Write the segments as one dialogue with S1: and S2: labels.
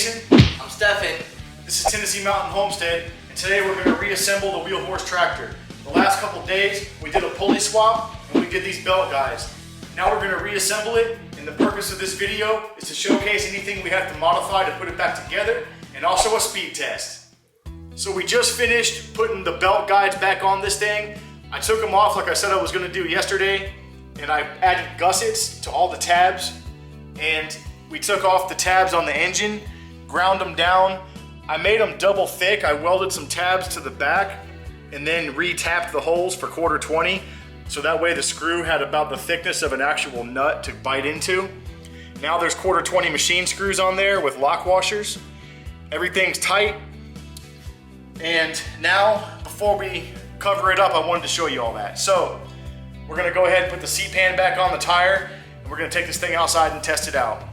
S1: Jason.
S2: I'm Steffen.
S1: This is Tennessee Mountain Homestead, and today we're going to reassemble the wheel horse tractor. The last couple days we did a pulley swap and we did these belt guides. Now we're going to reassemble it, and the purpose of this video is to showcase anything we have to modify to put it back together, and also a speed test. So we just finished putting the belt guides back on this thing. I took them off like I said I was going to do yesterday, and I added gussets to all the tabs, and we took off the tabs on the engine, ground them down. I made them double thick. I welded some tabs to the back and then re-tapped the holes for 1/4-20, so that way the screw had about the thickness of an actual nut to bite into. Now there's 1/4-20 machine screws on there with lock washers. Everything's tight. And now, before we cover it up, I wanted to show you all that. So we're gonna go ahead and put the seat pan back on the tire, and we're gonna take this thing outside and test it out.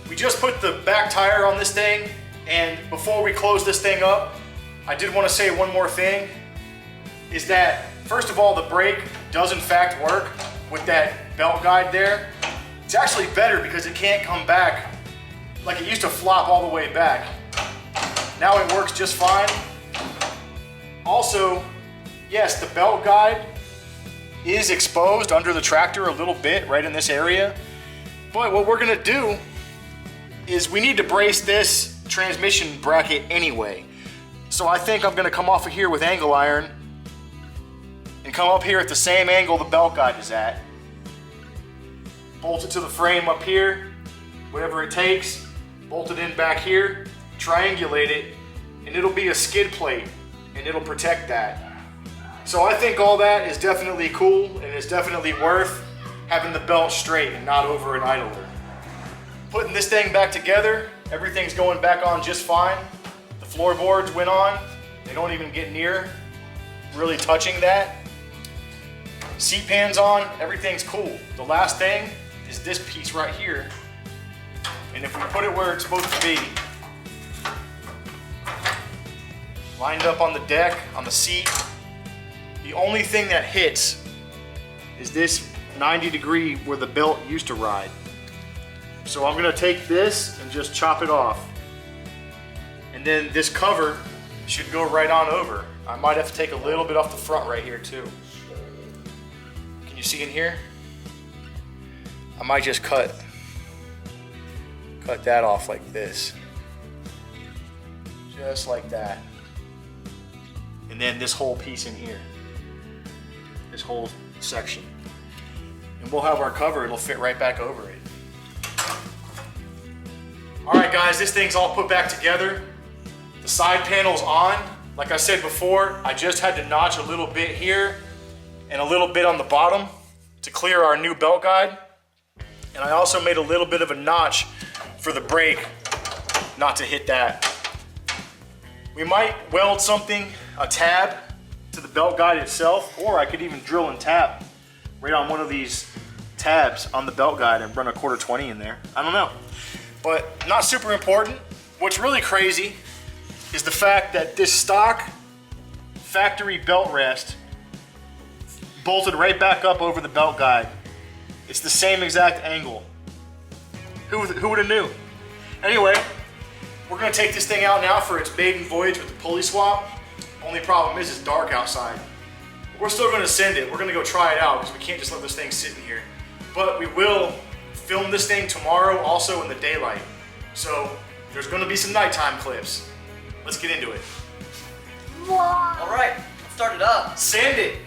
S1: We just put the back tire on this thing, and before we close this thing up, I did want to say one more thing, is that first of all, the brake does in fact work with that belt guide there. It's actually better because it can't come back like it used to flop all the way back. Now it works just fine. Also, yes, the belt guide is exposed under the tractor a little bit right in this area, but what we're gonna do is we need to brace this transmission bracket anyway. So I think I'm gonna come off of here with angle iron and come up here at the same angle the belt guide is at. Bolt it to the frame up here, whatever it takes, bolt it in back here, triangulate it, and it'll be a skid plate and it'll protect that. So I think all that is definitely cool, and it's definitely worth having the belt straight and not over an idler. Putting this thing back together, everything's going back on just fine. The floorboards went on. They don't even get near really touching that. Seat pan's on, everything's cool. The last thing is this piece right here. And if we put it where it's supposed to be, lined up on the deck, on the seat, the only thing that hits is this 90-degree where the belt used to ride. So I'm gonna take this and just chop it off. And then this cover should go right on over. I might have to take a little bit off the front right here too. Can you see in here? I might just cut that off like this. Just like that. And then this whole piece in here. This whole section. And we'll have our cover, it'll fit right back over it. All right guys, this thing's all put back together. The side panel's on. Like I said before, I just had to notch a little bit here and a little bit on the bottom to clear our new belt guide. And I also made a little bit of a notch for the brake, not to hit that. We might weld something, a tab, to the belt guide itself, or I could even drill and tap right on one of these tabs on the belt guide and run a 1/4-20 in there. I don't know. But not super important. What's really crazy is the fact that this stock factory belt rest bolted right back up over the belt guide. It's the same exact angle. Who would have knew? Anyway, we're gonna take this thing out now for its maiden voyage with the pulley swap. Only problem is it's dark outside. We're still gonna send it. We're gonna go try it out because we can't just let this thing sit in here. But we will film this thing tomorrow also in the daylight. So there's gonna be some nighttime clips. Let's get into it.
S2: All right, let's start it up.
S1: Send it.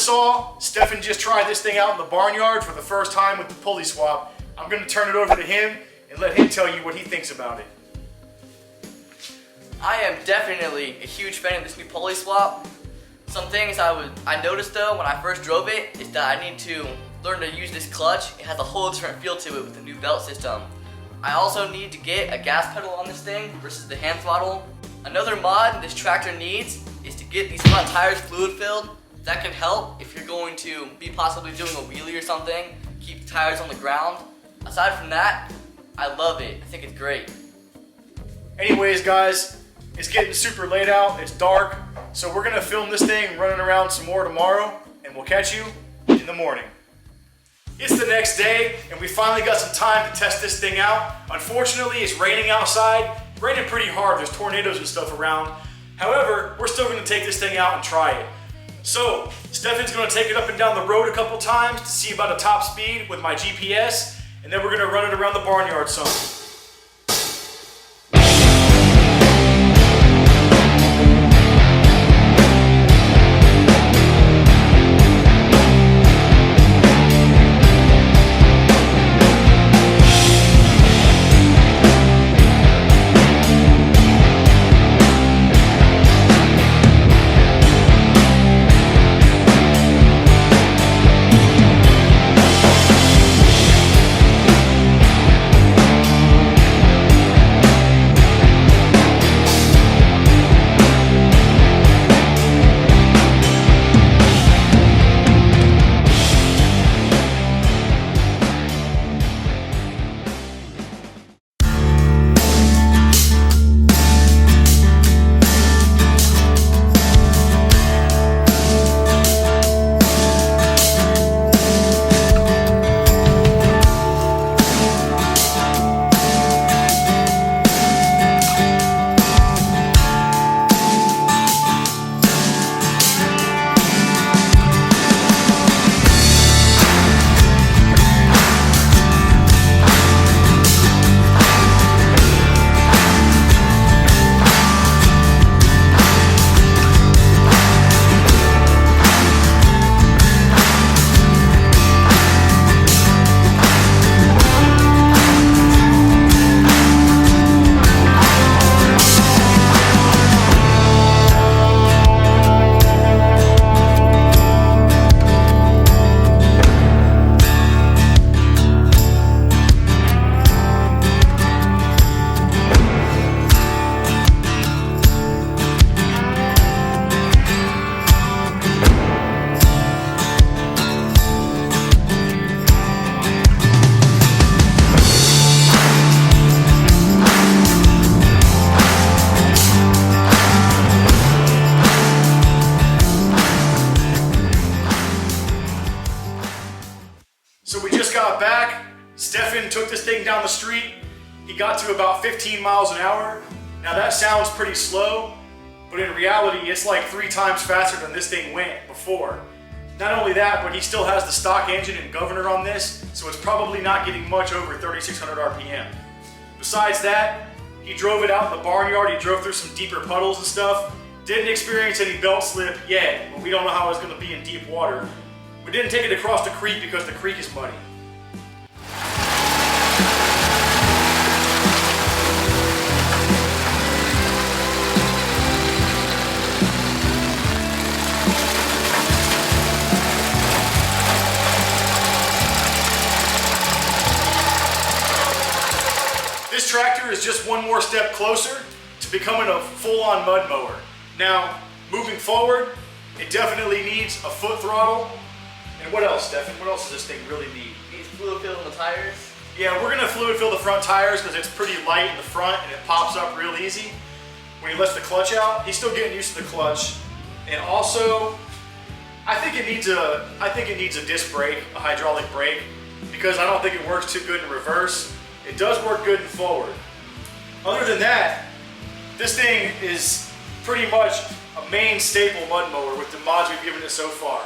S1: saw, Steffen just tried this thing out in the barnyard for the first time with the pulley swap. I'm going to turn it over to him and let him tell you what he thinks about it.
S2: I am definitely a huge fan of this new pulley swap. Some things I noticed though when I first drove it is that I need to learn to use this clutch. It has a whole different feel to it with the new belt system. I also need to get a gas pedal on this thing versus the hand throttle. Another mod this tractor needs is to get these front tires fluid filled. That can help if you're going to be possibly doing a wheelie or something, keep the tires on the ground. Aside from that, I love it. I think it's great.
S1: Anyways, guys, it's getting super late out. It's dark. So we're going to film this thing running around some more tomorrow, and we'll catch you in the morning. It's the next day, and we finally got some time to test this thing out. Unfortunately, it's raining outside. Raining pretty hard. There's tornadoes and stuff around. However, we're still going to take this thing out and try it. So, Steffen's going to take it up and down the road a couple times to see about a top speed with my GPS, and then we're going to run it around the barnyard some. So we just got back. Steffen took this thing down the street. He got to about 15 miles an hour. Now that sounds pretty slow, but in reality, it's like 3 times faster than this thing went before. Not only that, but he still has the stock engine and governor on this, so it's probably not getting much over 3,600 RPM. Besides that, he drove it out in the barnyard. He drove through some deeper puddles and stuff. Didn't experience any belt slip yet, but we don't know how it's going to be in deep water. We didn't take it across the creek because the creek is muddy. This tractor is just one more step closer to becoming a full-on mud mower. Now, moving forward, it definitely needs a foot throttle. And what else, Steffen? What else does this thing really need?
S2: Needs fluid fill in the tires.
S1: Yeah, we're gonna fluid fill the front tires because it's pretty light in the front and it pops up real easy when he lets the clutch out. He's still getting used to the clutch. And also, I think it needs a disc brake, a hydraulic brake, because I don't think it works too good in reverse. It does work good in forward. Other than that, this thing is pretty much a main staple mud mower with the mods we've given it so far.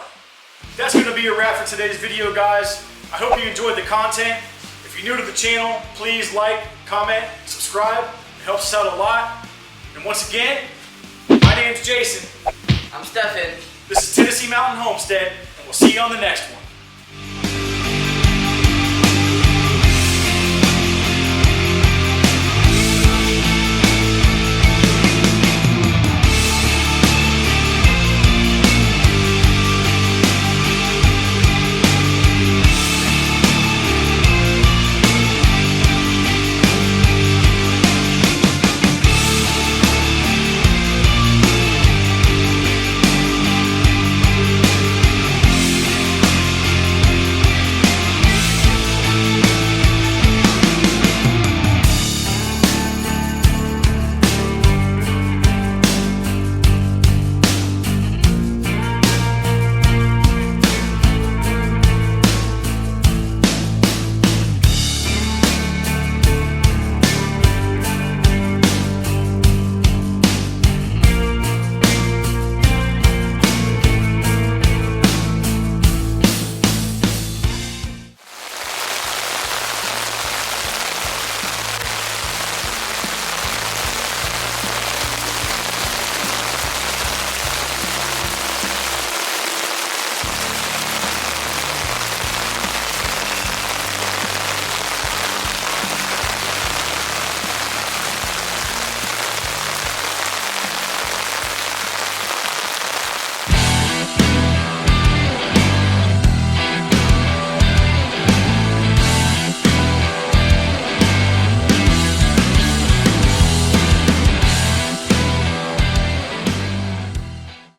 S1: That's going to be a wrap for today's video, guys. I hope you enjoyed the content. If you're new to the channel, please like, comment, subscribe. It helps us out a lot. And once again, my name's Jason.
S2: I'm Steffen.
S1: This is Tennessee Mountain Homestead, We'll see you on the next one.